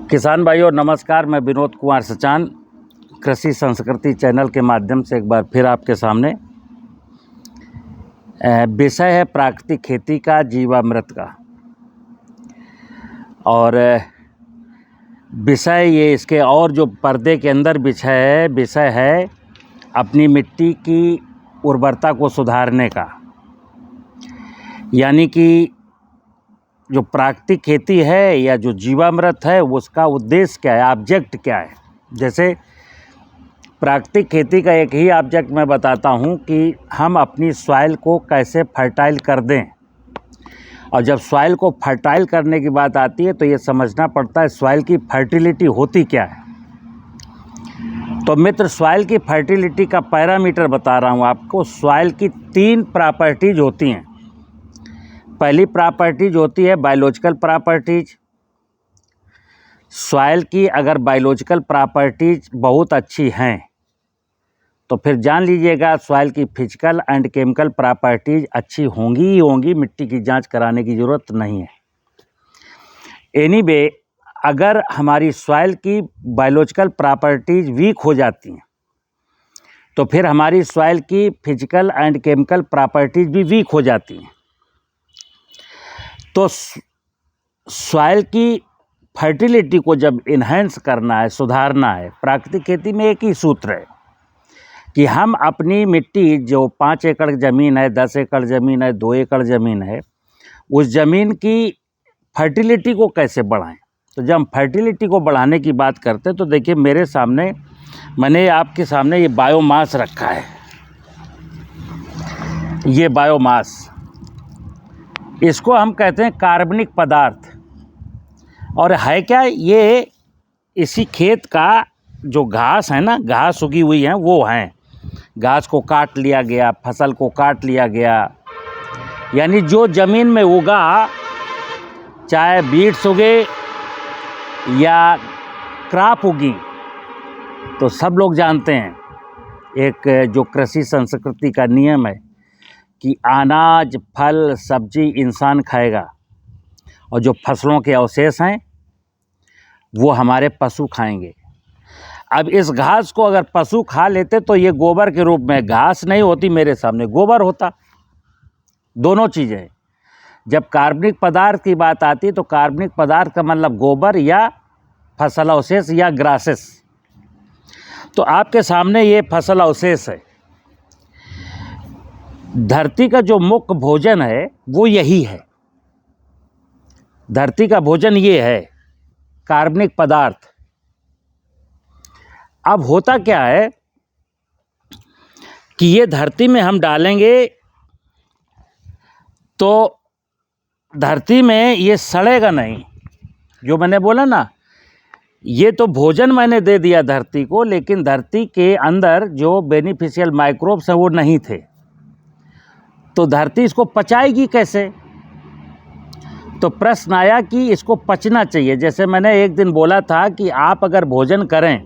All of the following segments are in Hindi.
किसान भाइयों नमस्कार। मैं विनोद कुमार सचान कृषि संस्कृति चैनल के माध्यम से एक बार फिर आपके सामने विषय है प्राकृतिक खेती का, जीवामृत का। और विषय ये इसके और जो पर्दे के अंदर विषय है अपनी मिट्टी की उर्वरता को सुधारने का। यानी कि जो प्राकृतिक खेती है या जो जीवामृत है उसका उद्देश्य क्या है, ऑब्जेक्ट क्या है। जैसे प्राकृतिक खेती का एक ही ऑब्जेक्ट मैं बताता हूँ कि हम अपनी सॉइल को कैसे फर्टाइल कर दें। और जब सॉइल को फर्टाइल करने की बात आती है तो ये समझना पड़ता है सॉइल की फर्टिलिटी होती क्या है। तो मित्र, सॉइल की फर्टिलिटी का पैरामीटर बता रहा हूँ आपको। सॉइल की 3 प्रॉपर्टीज होती हैं। पहली प्रॉपर्टीज होती है बायोलॉजिकल प्रॉपर्टीज। सॉइल की अगर बायोलॉजिकल प्रॉपर्टीज बहुत अच्छी हैं तो फिर जान लीजिएगा सॉइल की फिजिकल एंड केमिकल प्रॉपर्टीज अच्छी होंगी ही होंगी, मिट्टी की जांच कराने की ज़रूरत नहीं है। एनीवे, अगर हमारी सॉइल की बायोलॉजिकल प्रॉपर्टीज वीक हो जाती हैं तो फिर हमारी सॉइल की फिजिकल एंड केमिकल प्रॉपर्टीज भी वीक हो जाती हैं। तो सॉइल की फर्टिलिटी को जब इन्हेंस करना है, सुधारना है, प्राकृतिक खेती में एक ही सूत्र है कि हम अपनी मिट्टी जो 5 एकड़ ज़मीन है, 10 एकड़ ज़मीन है, 2 एकड़ ज़मीन है, उस ज़मीन की फर्टिलिटी को कैसे बढ़ाएं। तो जब हम फर्टिलिटी को बढ़ाने की बात करते हैं तो देखिए मेरे सामने मैंने आपके सामने ये बायोमास रखा है। ये बायोमास, इसको हम कहते हैं कार्बनिक पदार्थ। और है क्या, ये इसी खेत का जो घास है ना, घास उगी हुई है वो हैं। घास को काट लिया गया, फसल को काट लिया गया, यानी जो ज़मीन में उगा, चाहे बीट्स उगे या क्रॉप उगी, तो सब लोग जानते हैं एक जो कृषि संस्कृति का नियम है कि अनाज, फल, सब्जी इंसान खाएगा और जो फसलों के अवशेष हैं वो हमारे पशु खाएंगे। अब इस घास को अगर पशु खा लेते तो ये गोबर के रूप में, घास नहीं होती मेरे सामने, गोबर होता। दोनों चीज़ें हैं। जब कार्बनिक पदार्थ की बात आती है तो कार्बनिक पदार्थ का मतलब गोबर या फसल अवशेष या ग्रासेस। तो आपके सामने ये फसल अवशेष है। धरती का जो मुख्य भोजन है वो यही है। धरती का भोजन ये है, कार्बनिक पदार्थ। अब होता क्या है कि ये धरती में हम डालेंगे तो धरती में ये सड़ेगा नहीं। जो मैंने बोला ना, ये तो भोजन मैंने दे दिया धरती को, लेकिन धरती के अंदर जो बेनिफिशियल माइक्रोब्स हैं वो नहीं थे। तो धरती इसको पचाएगी कैसे। तो प्रश्न आया कि इसको पचना चाहिए। जैसे मैंने एक दिन बोला था कि आप अगर भोजन करें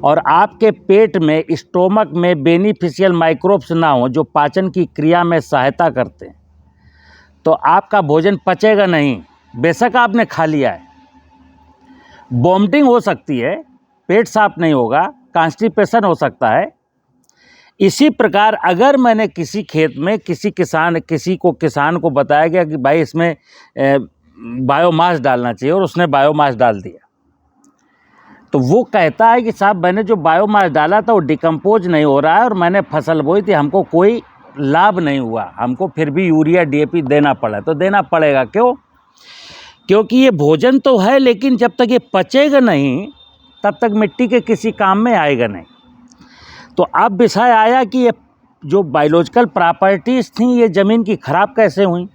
और आपके पेट में, स्टोमक में बेनिफिशियल माइक्रोब्स ना हो जो पाचन की क्रिया में सहायता करते हैं, तो आपका भोजन पचेगा नहीं, बेशक आपने खा लिया है। वोमिटिंग हो सकती है, पेट साफ नहीं होगा, कॉन्स्टिपेशन हो सकता है। इसी प्रकार अगर मैंने किसी खेत में किसान को बताया गया कि भाई इसमें बायोमास डालना चाहिए और उसने बायोमास डाल दिया, तो वो कहता है कि साहब मैंने जो बायोमास डाला था वो डिकम्पोज नहीं हो रहा है और मैंने फसल बोई थी, हमको कोई लाभ नहीं हुआ, हमको फिर भी यूरिया DAP देना पड़ा। तो देना पड़ेगा क्यों? क्योंकि ये भोजन तो है, लेकिन जब तक ये पचेगा नहीं तब तक मिट्टी के किसी काम में आएगा नहीं। तो अब विषय आया कि ये जो बायोलॉजिकल प्रॉपर्टीज़ थी ये ज़मीन की ख़राब कैसे हुई,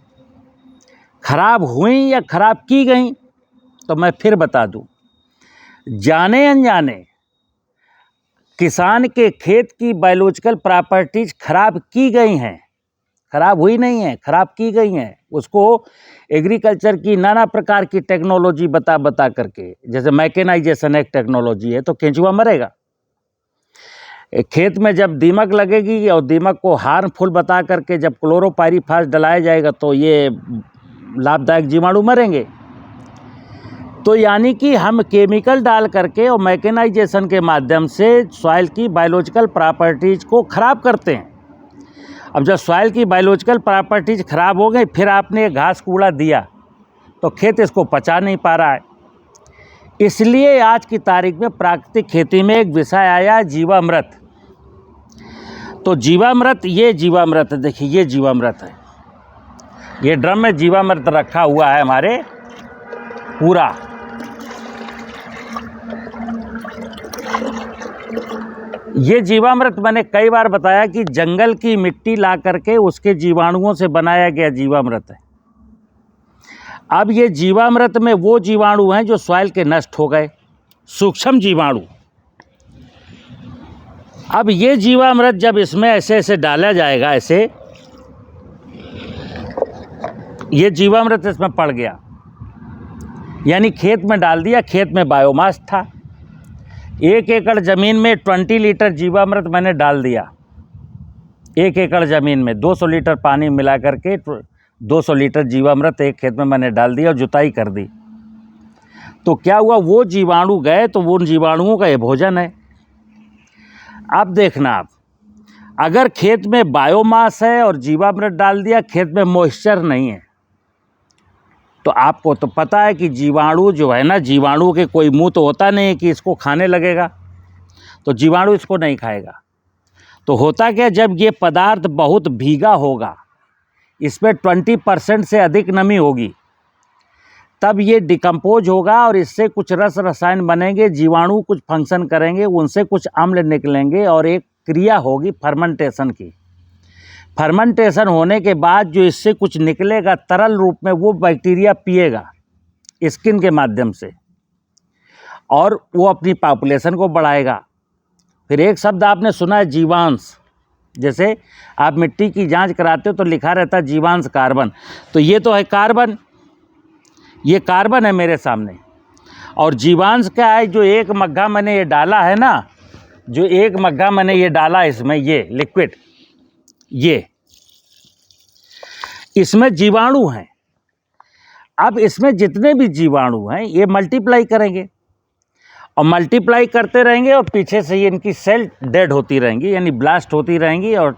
ख़राब हुई या ख़राब की गई। तो मैं फिर बता दूं, जाने अनजाने किसान के खेत की बायोलॉजिकल प्रॉपर्टीज़ ख़राब की गई हैं। ख़राब हुई नहीं है, ख़राब की गई हैं। उसको एग्रीकल्चर की नाना प्रकार की टेक्नोलॉजी बता करके, जैसे मैकेनाइजेशन एक टेक्नोलॉजी है, तो केंचुआ मरेगा। खेत में जब दीमक लगेगी और दीमक को हार्मफुल बता करके जब क्लोरोपाइरीफास डलाया जाएगा तो ये लाभदायक जीवाणु मरेंगे। तो यानी कि हम केमिकल डाल करके और मैकेनाइजेशन के माध्यम से सॉइल की बायोलॉजिकल प्रॉपर्टीज़ को ख़राब करते हैं। अब जब सॉइल की बायोलॉजिकल प्रॉपर्टीज़ ख़राब हो गई, फिर आपने घास कूड़ा दिया तो खेत इसको पचा नहीं पा रहा है। इसलिए आज की तारीख में प्राकृतिक खेती में एक विषय आया, जीवामृत। तो जीवामृत, ये जीवामृत है, देखिए ये जीवामृत है, ये ड्रम में जीवामृत रखा हुआ है हमारे पूरा। ये जीवामृत मैंने कई बार बताया कि जंगल की मिट्टी ला करके उसके जीवाणुओं से बनाया गया जीवामृत है। अब ये जीवामृत में वो जीवाणु हैं जो सॉइल के नष्ट हो गए, सूक्ष्म जीवाणु। अब ये जीवामृत जब इसमें ऐसे ऐसे डाला जाएगा, ऐसे ये जीवामृत इसमें पड़ गया, यानी खेत में डाल दिया। खेत में बायोमास था, 1 एकड़ ज़मीन में 20 लीटर जीवामृत मैंने डाल दिया। 1 एकड़ ज़मीन में 200 लीटर पानी मिला करके 200 लीटर जीवामृत एक खेत में मैंने डाल दिया और जुताई कर दी। तो क्या हुआ, वो जीवाणु गए, तो वो उन जीवाणुओं का ये भोजन है। अब देखना आप, अगर खेत में बायोमास है और जीवामृत डाल दिया, खेत में मॉइस्चर नहीं है, तो आपको तो पता है कि जीवाणु जो है ना, जीवाणु के कोई मुंह तो होता नहीं है कि इसको खाने लगेगा, तो जीवाणु इसको नहीं खाएगा। तो होता क्या, जब ये पदार्थ बहुत भीगा होगा, इसमें 20% से अधिक नमी होगी, तब ये डिकम्पोज होगा और इससे कुछ रस रसायन बनेंगे, जीवाणु कुछ फंक्शन करेंगे, उनसे कुछ अम्ल निकलेंगे और एक क्रिया होगी फर्मेंटेशन की। फर्मेंटेशन होने के बाद जो इससे कुछ निकलेगा तरल रूप में, वो बैक्टीरिया पिएगा स्किन के माध्यम से और वो अपनी पॉपुलेशन को बढ़ाएगा। फिर एक शब्द आपने सुना है, जीवांश। जैसे आप मिट्टी की जांच कराते हो तो लिखा रहता है जीवांश कार्बन, तो ये तो है कार्बन, ये कार्बन है मेरे सामने। और जीवांश क्या है, जो एक मग्घा मैंने ये डाला है ना, जो एक मग्घा मैंने ये डाला इसमें, ये लिक्विड, ये इसमें जीवाणु हैं। अब इसमें जितने भी जीवाणु हैं ये मल्टीप्लाई करेंगे और मल्टीप्लाई करते रहेंगे और पीछे से ये इनकी सेल डेड होती रहेंगी, यानी ब्लास्ट होती रहेंगी। और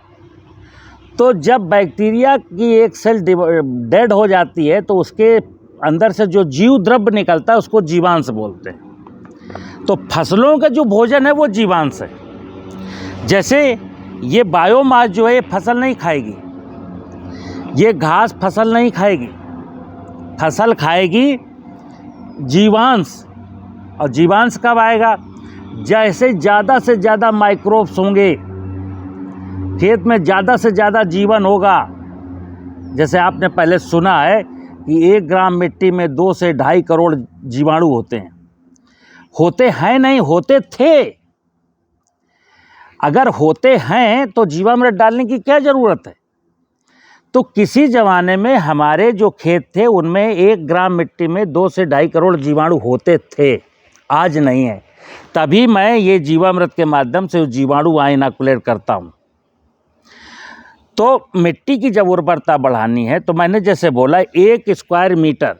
तो जब बैक्टीरिया की एक सेल डेड हो जाती है तो उसके अंदर से जो जीव द्रव्य निकलता है उसको जीवांश बोलते हैं। तो फसलों का जो भोजन है वो जीवांश है। जैसे ये बायोमास जो है ये फसल नहीं खाएगी, ये घास फसल नहीं खाएगी, फसल खाएगी जीवांश। और जीवांश कब आएगा, जैसे ज़्यादा से ज़्यादा माइक्रोब्स होंगे, खेत में ज़्यादा से ज़्यादा जीवन होगा। जैसे आपने पहले सुना है कि 1 ग्राम मिट्टी में 2 से 2.5 करोड़ जीवाणु होते हैं। होते हैं नहीं, होते थे। अगर होते हैं तो जीवामृत डालने की क्या ज़रूरत है। तो किसी ज़माने में हमारे जो खेत थे उनमें 1 ग्राम मिट्टी में 2 से 2.5 करोड़ जीवाणु होते थे, आज नहीं है। तभी मैं ये जीवामृत के माध्यम से जीवाणु इनोकुलेट करता हूँ। तो मिट्टी की जब उर्वरता बढ़ानी है तो मैंने जैसे बोला 1 स्क्वायर मीटर,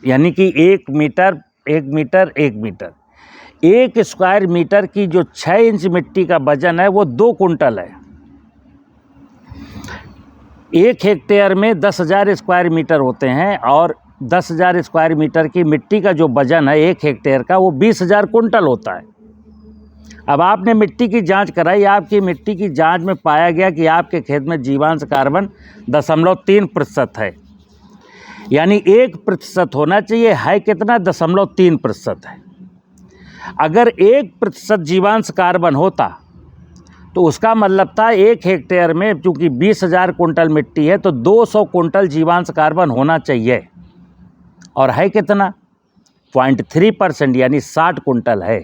यानी कि 1 metre 1 metre 1 metre, 1 square metre की जो 6 इंच मिट्टी का वजन है वो 2 कुंटल है। 1 हेक्टेयर में 10,000 स्क्वायर मीटर होते हैं और 10,000 स्क्वायर मीटर की मिट्टी का जो वजन है 1 हेक्टेयर का, वो 20,000 कुंटल होता है। अब आपने मिट्टी की जांच कराई, आपकी मिट्टी की जांच में पाया गया कि आपके खेत में जीवांश कार्बन 0.3% है, यानी 1% होना चाहिए, है कितना, 0.3% है। अगर 1% जीवांश कार्बन होता तो उसका मतलब था 1 हेक्टेयर में, चूँकि 20,000 कुंटल मिट्टी है तो 200 कुंटल जीवांश कार्बन होना चाहिए, और है कितना, 0.3%, यानी 60 कुंटल है।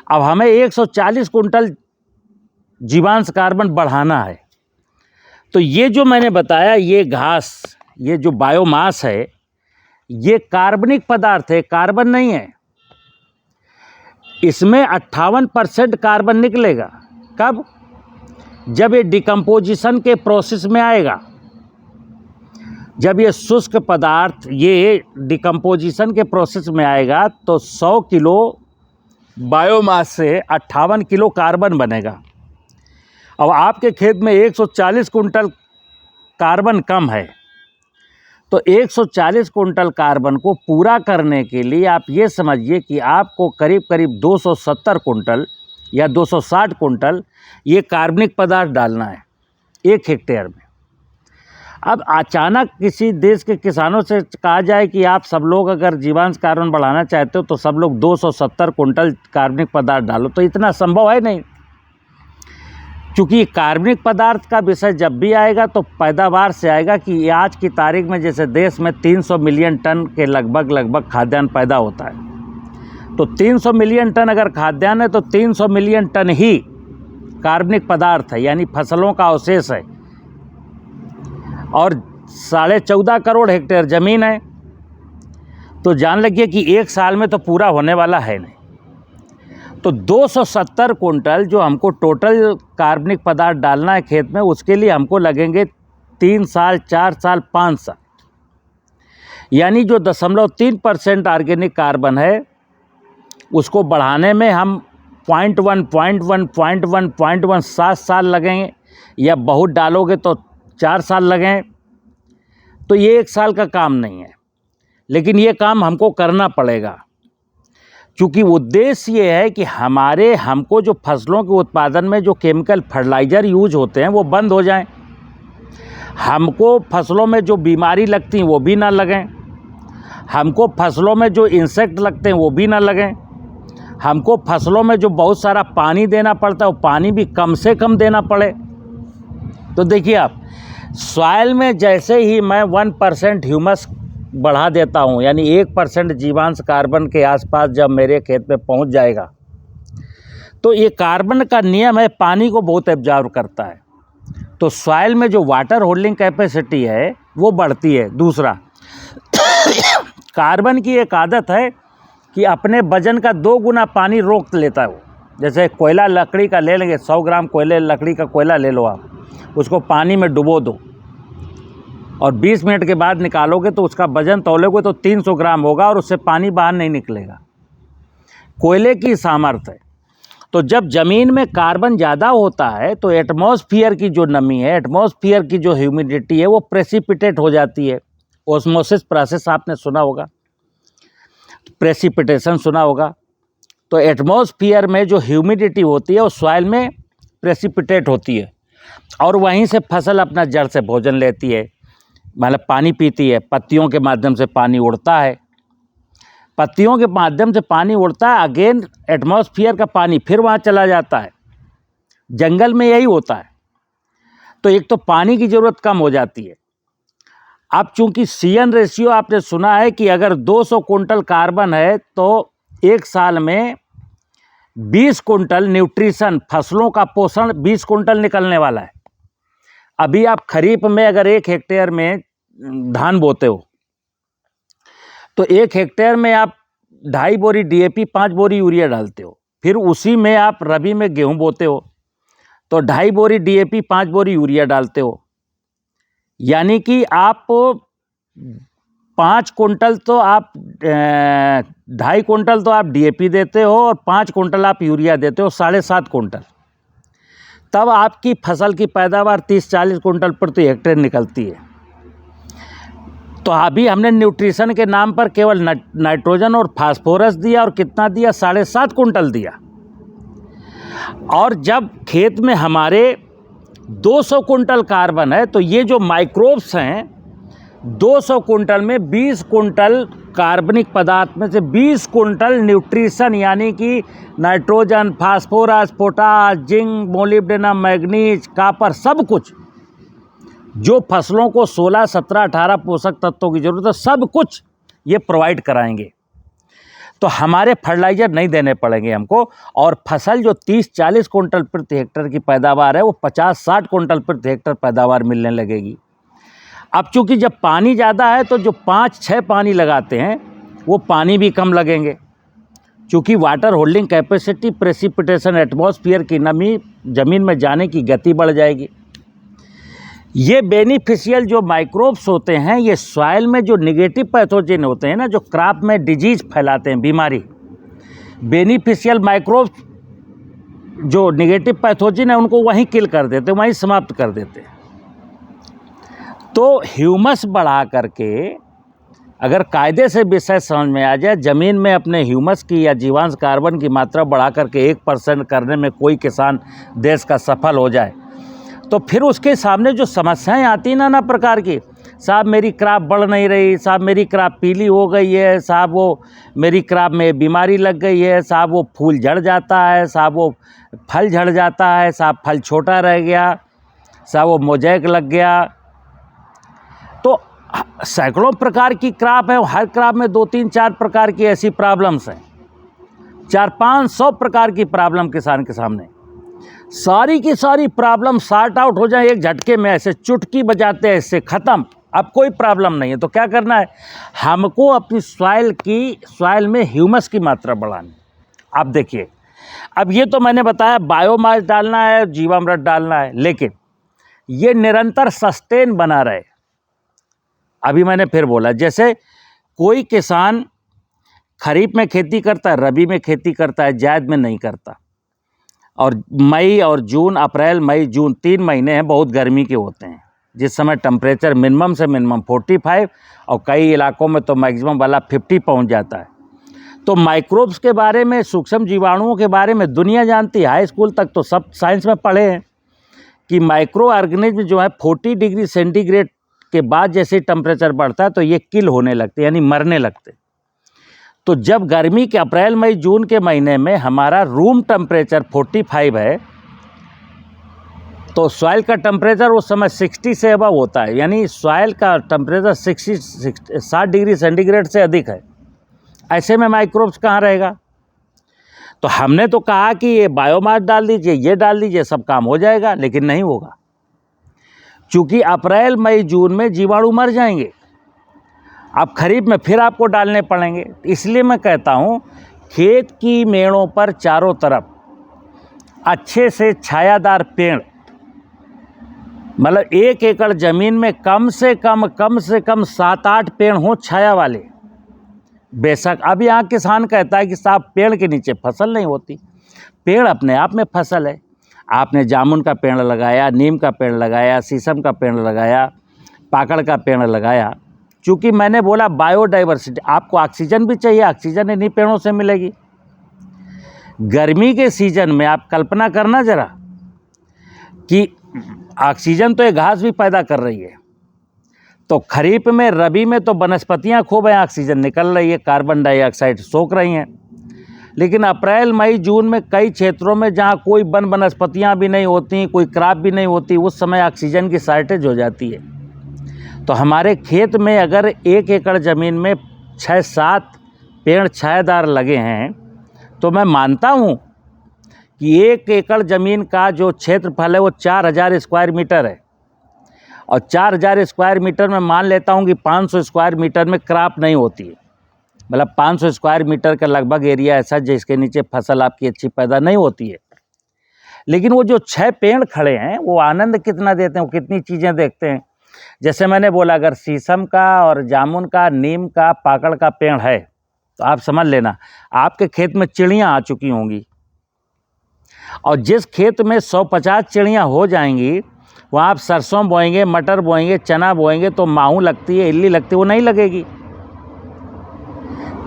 अब हमें 140 कुंटल जीवांश कार्बन बढ़ाना है। तो ये जो मैंने बताया, ये घास, ये जो बायोमास है, ये कार्बनिक पदार्थ है, कार्बन नहीं है। इसमें 58% कार्बन निकलेगा। कब, जब ये डिकम्पोजिशन के प्रोसेस में आएगा। जब ये शुष्क पदार्थ ये डिकम्पोजिशन के प्रोसेस में आएगा तो 100 किलो बायोमास से 58 किलो कार्बन बनेगा। अब आपके खेत में 140 कुंटल कार्बन कम है, तो 140 कुंटल कार्बन को पूरा करने के लिए आप ये समझिए कि आपको करीब करीब 270 कुंटल या 260 कुंटल ये कार्बनिक पदार्थ डालना है 1 हेक्टेयर में। अब अचानक किसी देश के किसानों से कहा जाए कि आप सब लोग अगर जीवांश कार्बन बढ़ाना चाहते हो तो सब लोग 270 कुंटल कार्बनिक पदार्थ डालो, तो इतना संभव है नहीं। क्योंकि कार्बनिक पदार्थ का विषय जब भी आएगा तो पैदावार से आएगा कि आज की तारीख में जैसे देश में 300 मिलियन टन के लगभग खाद्यान्न पैदा होता है, तो 300 मिलियन टन अगर खाद्यान्न है तो 300 मिलियन टन ही कार्बनिक पदार्थ है, यानी फसलों का अवशेष है। और 14.5 करोड़ हेक्टेयर ज़मीन है, तो जान लगिए कि 1 साल में तो पूरा होने वाला है नहीं। तो 270 कुंटल जो हमको टोटल कार्बनिक पदार्थ डालना है खेत में, उसके लिए हमको लगेंगे 3 साल, 4 साल, 5 साल। यानी जो 0.3% ऑर्गेनिक कार्बन है उसको बढ़ाने में हम 0.1 7 साल लगेंगे, या बहुत डालोगे तो 4 साल लगें। तो ये 1 साल का काम नहीं है, लेकिन ये काम हमको करना पड़ेगा, क्योंकि उद्देश्य ये है कि हमको जो फसलों के उत्पादन में जो केमिकल फर्टिलाइज़र यूज होते हैं वो बंद हो जाएं, हमको फसलों में जो बीमारी लगती हैं वो भी ना लगें, हमको फसलों में जो इंसेक्ट लगते हैं वो भी ना लगें, हमको फसलों में जो बहुत सारा पानी देना पड़ता है वो पानी भी कम से कम देना पड़े। तो देखिए आप, सॉइल में जैसे ही मैं 1% ह्यूमस बढ़ा देता हूँ, यानी 1% जीवांश कार्बन के आसपास जब मेरे खेत पे पहुँच जाएगा, तो ये कार्बन का नियम है, पानी को बहुत एब्जॉर्ब करता है, तो सॉइल में जो वाटर होल्डिंग कैपेसिटी है वो बढ़ती है। दूसरा, कार्बन की एक आदत है कि अपने वजन का 2 गुना पानी रोक लेता है वो। जैसे कोयला लकड़ी का ले लेंगे, 100 ग्राम लकड़ी का कोयला ले लो आप, उसको पानी में डुबो दो और 20 मिनट के बाद निकालोगे तो उसका वजन तौलोगे तो 300 ग्राम होगा और उससे पानी बाहर नहीं निकलेगा। कोयले की सामर्थ्य है। तो जब ज़मीन में कार्बन ज़्यादा होता है तो एटमॉस्फेयर की जो नमी है, एटमॉस्फेयर की जो ह्यूमिडिटी है वो प्रेसिपिटेट हो जाती है। ओस्मोसिस प्रोसेस आपने सुना होगा, प्रेसिपिटेशन सुना होगा। तो एटमॉस्फेयर में जो ह्यूमिडिटी होती है वो सॉइल में प्रेसिपिटेट होती है और वहीं से फसल अपना जड़ से भोजन लेती है, मतलब पानी पीती है। पत्तियों के माध्यम से पानी उड़ता है, पत्तियों के माध्यम से पानी उड़ता है, अगेन एटमॉस्फेयर का पानी फिर वहाँ चला जाता है। जंगल में यही होता है। तो एक तो पानी की ज़रूरत कम हो जाती है। अब चूंकि CN रेशियो आपने सुना है कि अगर 200 कुंटल कार्बन है तो 1 साल में 20 कुंटल न्यूट्रिशन, फसलों का पोषण 20 कुंटल निकलने वाला है। अभी आप खरीफ में अगर 1 हेक्टेयर में धान बोते हो तो 1 हेक्टेयर में आप 2.5 बोरी DAP, 5 बोरी यूरिया डालते हो। फिर उसी में आप रबी में गेहूं बोते हो तो 2.5 बोरी DAP, 5 बोरी यूरिया डालते हो। यानी कि आप 5 कुंटल तो आप 2.5 कुंटल तो आप DAP देते हो और 5 कुंटल आप यूरिया देते हो, 7.5 कुंटल। तब आपकी फसल की पैदावार 30-40 कुंटल प्रति हेक्टेयर निकलती है। तो अभी हमने न्यूट्रिशन के नाम पर केवल नाइट्रोजन और फास्फोरस दिया, और कितना दिया? 7.5 कुंटल दिया। और जब खेत में हमारे 200 कुंटल कार्बन है तो ये जो माइक्रोब्स हैं 200 कुंटल में 20 कुंटल कार्बनिक पदार्थ में से 20 कुंटल न्यूट्रिशन, यानी कि nitrogen, phosphorus, potash, zinc, molybdenum, manganese, copper, सब कुछ जो फसलों को 16, 17, 18 पोषक तत्वों की ज़रूरत है, सब कुछ ये प्रोवाइड कराएंगे। तो हमारे फर्टिलाइज़र नहीं देने पड़ेंगे हमको, और फसल जो 30-40 कुंटल प्रति हेक्टेयर की पैदावार है वो 50-60 कुंटल प्रति हेक्टेयर पैदावार मिलने लगेगी। अब चूंकि जब पानी ज़्यादा है तो जो 5-6 पानी लगाते हैं वो पानी भी कम लगेंगे, चूँकि water holding capacity, precipitation, atmosphere की नमी, ज़मीन में जाने की गति बढ़ जाएगी। ये बेनिफिशियल जो माइक्रोब्स होते हैं, ये सॉइल में जो निगेटिव पैथोजन होते हैं ना, जो क्रॉप में डिजीज फैलाते हैं, बीमारी, बेनिफिशियल माइक्रोब्स जो निगेटिव पैथोजन है उनको वहीं किल कर देते हैं, वहीं समाप्त कर देते हैं। तो ह्यूमस बढ़ा करके अगर कायदे से विषय समझ में आ जाए, ज़मीन में अपने ह्यूमस की या जीवांश कार्बन की मात्रा बढ़ा करके 1% करने में कोई किसान देश का सफल हो जाए, तो फिर उसके सामने जो समस्याएं आती नाना प्रकार की, साहब मेरी क्रॉप बढ़ नहीं रही, साहब मेरी क्रॉप पीली हो गई है, साहब वो मेरी क्रॉप में बीमारी लग गई है, साहब वो फूल झड़ जाता है, साहब वो फल झड़ जाता है, साहब फल छोटा रह गया, साहब वो मोज़ेक लग गया। तो सैकड़ों प्रकार की क्रॉप है, हर क्रॉप में 2-3-4 प्रकार की ऐसी प्रॉब्लम्स हैं, 400-500 प्रकार की प्रॉब्लम किसान के सामने। सारी की सारी प्रॉब्लम सॉर्ट आउट हो जाए एक झटके में, ऐसे चुटकी बजाते हैं, इससे ख़त्म, अब कोई प्रॉब्लम नहीं है। तो क्या करना है, हमको अपनी सॉइल में ह्यूमस की मात्रा बढ़ानी। अब देखिए, अब ये तो मैंने बताया बायोमास डालना है, जीवामृत डालना है, लेकिन ये निरंतर सस्टेन बना रहे। अभी मैंने फिर बोला, जैसे कोई किसान खरीफ में खेती करता है, रबी में खेती करता है, जायद में नहीं करता। और मई और जून, अप्रैल मई जून 3 महीने हैं, बहुत गर्मी के होते हैं, जिस समय टेम्परेचर मिनिमम से मिनिमम 45 और कई इलाकों में तो मैक्सिमम वाला 50 पहुंच जाता है। तो माइक्रोब्स के बारे में, सूक्ष्म जीवाणुओं के बारे में दुनिया जानती है, हाई स्कूल तक तो सब साइंस में पढ़े हैं कि माइक्रो ऑर्गेनिज्म जो है 40 डिग्री सेंटीग्रेड के बाद जैसे टेम्परेचर बढ़ता है तो ये किल होने लगते, यानी मरने लगते। तो जब गर्मी के अप्रैल मई जून के महीने में हमारा रूम टेम्परेचर 45 है, तो सॉइल का टेम्परेचर उस समय 60 से अबव होता है, यानी सॉइल का टेम्परेचर 60 डिग्री सेंटीग्रेड से अधिक है। ऐसे में माइक्रोब्स कहाँ रहेगा। तो हमने तो कहा कि ये बायोमास डाल दीजिए, ये डाल दीजिए, सब काम हो जाएगा, लेकिन नहीं होगा, क्योंकि अप्रैल मई जून में जीवाणु मर जाएंगे। अब खरीफ में फिर आपको डालने पड़ेंगे। इसलिए मैं कहता हूँ, खेत की मेड़ों पर चारों तरफ अच्छे से छायादार पेड़, मतलब 1 एकड़ ज़मीन में कम से कम 7-8 पेड़ हों छाया वाले। बेशक अब यहाँ किसान कहता है कि साहब पेड़ के नीचे फसल नहीं होती, पेड़ अपने आप में फसल है। आपने जामुन का पेड़ लगाया, नीम का पेड़ लगाया, शीशम का पेड़ लगाया, पाकड़ का पेड़ लगाया, चूँकि मैंने बोला बायोडाइवर्सिटी, आपको ऑक्सीजन भी चाहिए, ऑक्सीजन इन्हीं पेड़ों से मिलेगी। गर्मी के सीजन में आप कल्पना करना ज़रा कि ऑक्सीजन तो ये घास भी पैदा कर रही है, तो खरीफ में, रबी में तो वनस्पतियाँ खूब हैं, ऑक्सीजन निकल रही है, कार्बन डाइऑक्साइड सोख रही हैं। लेकिन अप्रैल मई जून में कई क्षेत्रों में जहाँ कोई वनस्पतियाँ भी नहीं होती, कोई क्रॉप भी नहीं होती, उस समय ऑक्सीजन की शॉर्टेज हो जाती है। तो हमारे खेत में अगर 1 एकड़ ज़मीन में 6-7 पेड़ छायादार लगे हैं, तो मैं मानता हूँ कि 1 एकड़ ज़मीन का जो क्षेत्रफल है वो 4000 स्क्वायर मीटर है, और 4000 स्क्वायर मीटर में मान लेता हूँ कि 500 स्क्वायर मीटर में क्रॉप नहीं होती है, मतलब 500 स्क्वायर मीटर का लगभग एरिया ऐसा जिसके नीचे फसल आपकी अच्छी पैदा नहीं होती है। लेकिन वो जो 6 पेड़ खड़े हैं वो आनंद कितना देते हैं, वो कितनी चीज़ें देखते हैं। जैसे मैंने बोला, अगर शीशम का और जामुन का, नीम का, पाकड़ का पेड़ है, तो आप समझ लेना आपके खेत में चिड़ियाँ आ चुकी होंगी। और जिस खेत में 150 चिड़ियाँ हो जाएंगी, वहाँ आप सरसों बोएंगे, मटर बोएंगे, चना बोएंगे, तो माहू लगती है, इल्ली लगती है, वो नहीं लगेगी।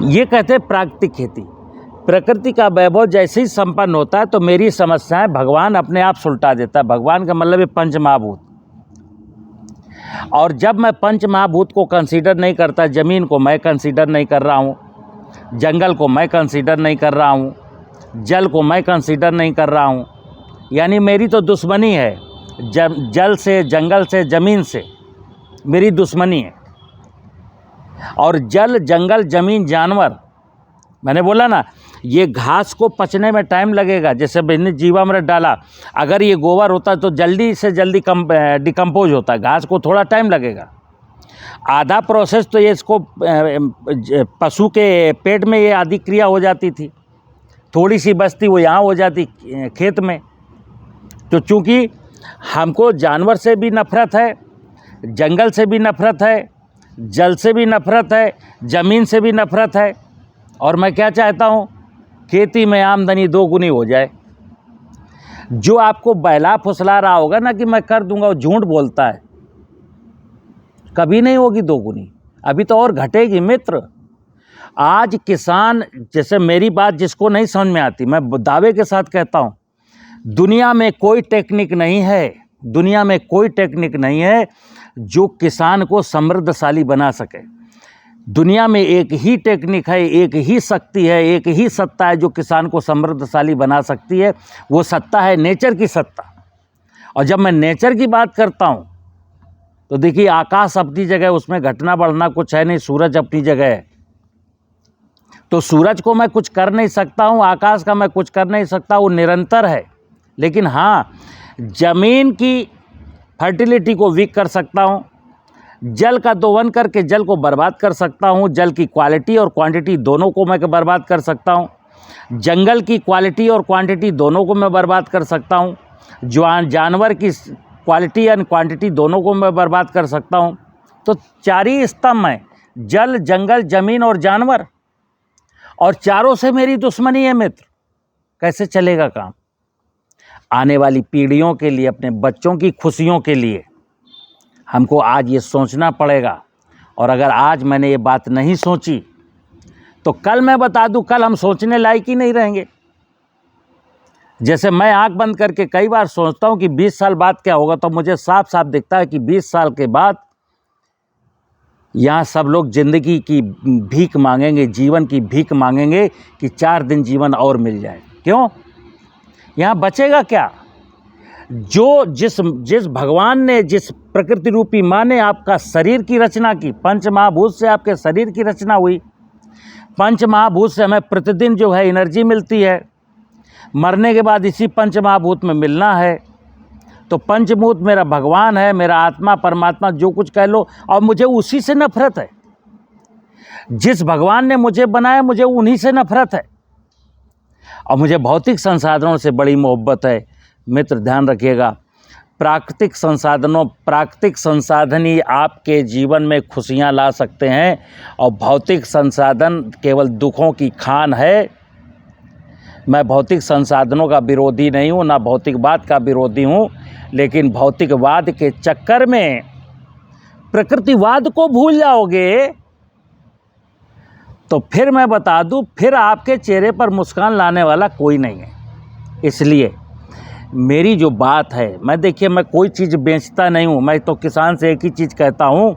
ये कहते हैं प्राकृतिक खेती। प्रकृति का वैभव जैसे ही संपन्न होता है तो मेरी समस्याएं भगवान अपने आप सुलटा देता है। भगवान का मतलब है पंचमहाभूत। और जब मैं पंचमहाभूत को कंसीडर नहीं करता, ज़मीन को मैं कंसीडर नहीं कर रहा हूँ, जंगल को मैं कंसीडर नहीं कर रहा हूँ, जल को मैं कंसीडर नहीं कर रहा हूँ, यानी मेरी तो दुश्मनी है जल से, जंगल से, ज़मीन से मेरी दुश्मनी है। और जल, जंगल, ज़मीन, जानवर, मैंने बोला ना, ये घास को पचने में टाइम लगेगा। जैसे मैंने जीवामृत डाला, अगर ये गोबर होता तो जल्दी से जल्दी डिकम्पोज होता, घास को थोड़ा टाइम लगेगा। आधा प्रोसेस तो ये इसको पशु के पेट में ये आधी क्रिया हो जाती थी, थोड़ी सी बचती वो यहाँ हो जाती खेत में। तो चूँकि हमको जानवर से भी नफ़रत है, जंगल से भी नफ़रत है, जल से भी नफ़रत है, ज़मीन से भी नफ़रत है। और मैं क्या चाहता हूँ, खेती में आमदनी दोगुनी हो जाए। जो आपको बहला फुसला रहा होगा ना कि मैं कर दूंगा, वो झूठ बोलता है, कभी नहीं होगी दोगुनी, अभी तो और घटेगी मित्र। आज किसान, जैसे मेरी बात जिसको नहीं समझ में आती, मैं दावे के साथ कहता हूँ, दुनिया में कोई टेक्निक नहीं है, दुनिया में कोई टेक्निक नहीं है जो किसान को समृद्धशाली बना सके। दुनिया में एक ही टेक्निक है, एक ही शक्ति है, एक ही सत्ता है जो किसान को समृद्धशाली बना सकती है। वो सत्ता है नेचर की सत्ता। और जब मैं नेचर की बात करता हूँ तो देखिए, आकाश अपनी जगह, उसमें घटना बढ़ना कुछ है नहीं, सूरज अपनी जगह है। तो सूरज को मैं कुछ कर नहीं सकता हूँ, आकाश का मैं कुछ कर नहीं सकता, वो निरंतर है। लेकिन हाँ, ज़मीन की फर्टिलिटी को वीक कर सकता हूँ, जल का दोहन करके जल को बर्बाद कर सकता हूँ, जल की क्वालिटी और क्वांटिटी दोनों को मैं बर्बाद कर सकता हूँ, जंगल की क्वालिटी और क्वांटिटी दोनों को मैं बर्बाद कर सकता हूँ, जानवर की क्वालिटी एंड क्वांटिटी दोनों को मैं बर्बाद कर सकता हूँ। तो चार ही स्तंभ हैं, जल, जंगल, ज़मीन और जानवर, और चारों से मेरी दुश्मनी है मित्र। कैसे चलेगा काम? आने वाली पीढ़ियों के लिए, अपने बच्चों की खुशियों के लिए हमको आज ये सोचना पड़ेगा। और अगर आज मैंने ये बात नहीं सोची तो कल, मैं बता दूं, कल हम सोचने लायक ही नहीं रहेंगे। जैसे मैं आंख बंद करके कई बार सोचता हूं कि 20 साल बाद क्या होगा, तो मुझे साफ साफ दिखता है कि 20 साल के बाद यहाँ सब लोग ज़िंदगी की भीख मांगेंगे, जीवन की भीख मांगेंगे कि 4 दिन जीवन और मिल जाए। क्यों? यहाँ बचेगा क्या? जो जिस भगवान ने, जिस प्रकृति रूपी माँ ने आपका शरीर की रचना की, पंच महाभूत से आपके शरीर की रचना हुई, पंच महाभूत से हमें प्रतिदिन जो है एनर्जी मिलती है, मरने के बाद इसी पंच महाभूत में मिलना है। तो पंचभूत मेरा भगवान है, मेरा आत्मा, परमात्मा, जो कुछ कह लो, और मुझे उसी से नफरत है। जिस भगवान ने मुझे बनाया, मुझे उन्हीं से नफरत है। और मुझे भौतिक संसाधनों से बड़ी मोहब्बत है। मित्र ध्यान रखिएगा, प्राकृतिक संसाधन ही आपके जीवन में खुशियां ला सकते हैं, और भौतिक संसाधन केवल दुखों की खान है। मैं भौतिक संसाधनों का विरोधी नहीं हूँ, ना भौतिकवाद का विरोधी हूँ, लेकिन भौतिकवाद के चक्कर में प्रकृतिवाद को भूल जाओगे तो फिर मैं बता दूं, फिर आपके चेहरे पर मुस्कान लाने वाला कोई नहीं है। इसलिए मेरी जो बात है, मैं देखिए, मैं कोई चीज़ बेचता नहीं हूँ। मैं तो किसान से एक ही चीज़ कहता हूँ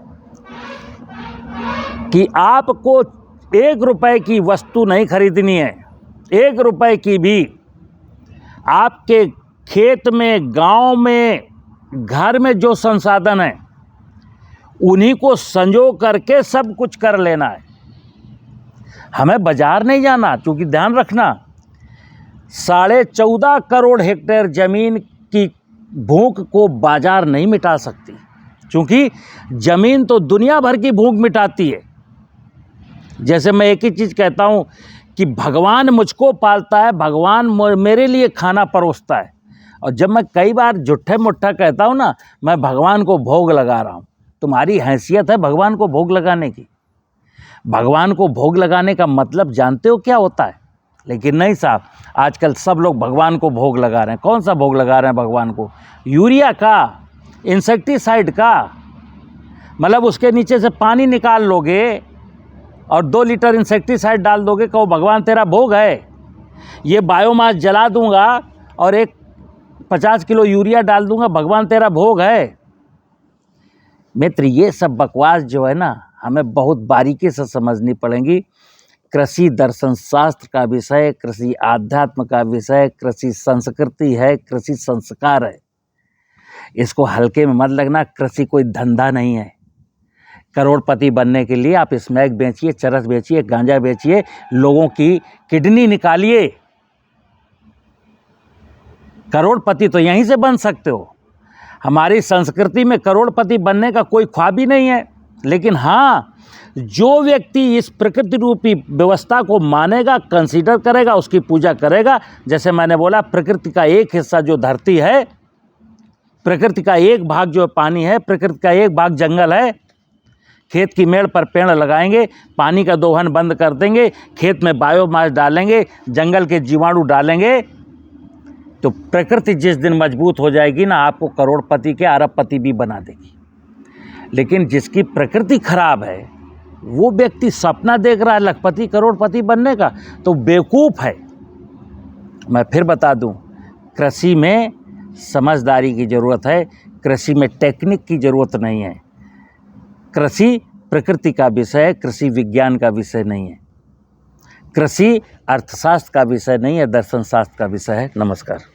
कि आपको 1 रुपए की वस्तु नहीं खरीदनी है, 1 रुपए की भी। आपके खेत में, गांव में, घर में जो संसाधन है, उन्हीं को संजो करके सब कुछ कर लेना है। हमें बाजार नहीं जाना, क्योंकि ध्यान रखना, 14.5 करोड़ हेक्टेयर ज़मीन की भूख को बाजार नहीं मिटा सकती, क्योंकि ज़मीन तो दुनिया भर की भूख मिटाती है। जैसे मैं एक ही चीज़ कहता हूँ कि भगवान मुझको पालता है, भगवान मेरे लिए खाना परोसता है। और जब मैं कई बार झूठे मुट्ठा कहता हूँ ना, मैं भगवान को भोग लगा रहा हूँ, तुम्हारी हैसियत है भगवान को भोग लगाने की? भगवान को भोग लगाने का मतलब जानते हो क्या होता है? लेकिन नहीं साहब, आजकल सब लोग भगवान को भोग लगा रहे हैं। कौन सा भोग लगा रहे हैं भगवान को? यूरिया का, इंसेक्टिसाइड का। मतलब उसके नीचे से पानी निकाल लोगे और 2 लीटर इंसेक्टिसाइड डाल दोगे, कहो भगवान तेरा भोग है? ये बायोमास जला दूंगा और एक 50 किलो यूरिया डाल दूंगा, भगवान तेरा भोग है? मित्र, ये सब बकवास जो है ना, हमें बहुत बारीकी से समझनी पड़ेगी। कृषि दर्शन शास्त्र का विषय, कृषि आध्यात्म का विषय, कृषि संस्कृति है, कृषि संस्कार है। इसको हल्के में मत लगना। कृषि कोई धंधा नहीं है। करोड़पति बनने के लिए आप स्मैक बेचिए, चरस बेचिए, गांजा बेचिए, लोगों की किडनी निकालिए। करोड़पति तो यहीं से बन सकते हो। हमारी संस्कृति में करोड़पति बनने का कोई ख्वाब ही नहीं है। लेकिन हाँ, जो व्यक्ति इस प्रकृति रूपी व्यवस्था को मानेगा, कंसीडर करेगा, उसकी पूजा करेगा। जैसे मैंने बोला, प्रकृति का एक हिस्सा जो धरती है, प्रकृति का एक भाग जो पानी है, प्रकृति का एक भाग जंगल है। खेत की मेड़ पर पेड़ लगाएंगे, पानी का दोहन बंद कर देंगे, खेत में बायोमास डालेंगे, जंगल के जीवाणु डालेंगे, तो प्रकृति जिस दिन मजबूत हो जाएगी ना, आपको करोड़पति के अरबपति भी बना देगी। लेकिन जिसकी प्रकृति खराब है, वो व्यक्ति सपना देख रहा है लखपति करोड़पति बनने का, तो बेवकूफ़ है। मैं फिर बता दूं, कृषि में समझदारी की ज़रूरत है, कृषि में टेक्निक की ज़रूरत नहीं है। कृषि प्रकृति का विषय है, कृषि विज्ञान का विषय नहीं है। कृषि अर्थशास्त्र का विषय नहीं है, दर्शन शास्त्र का विषय है। नमस्कार।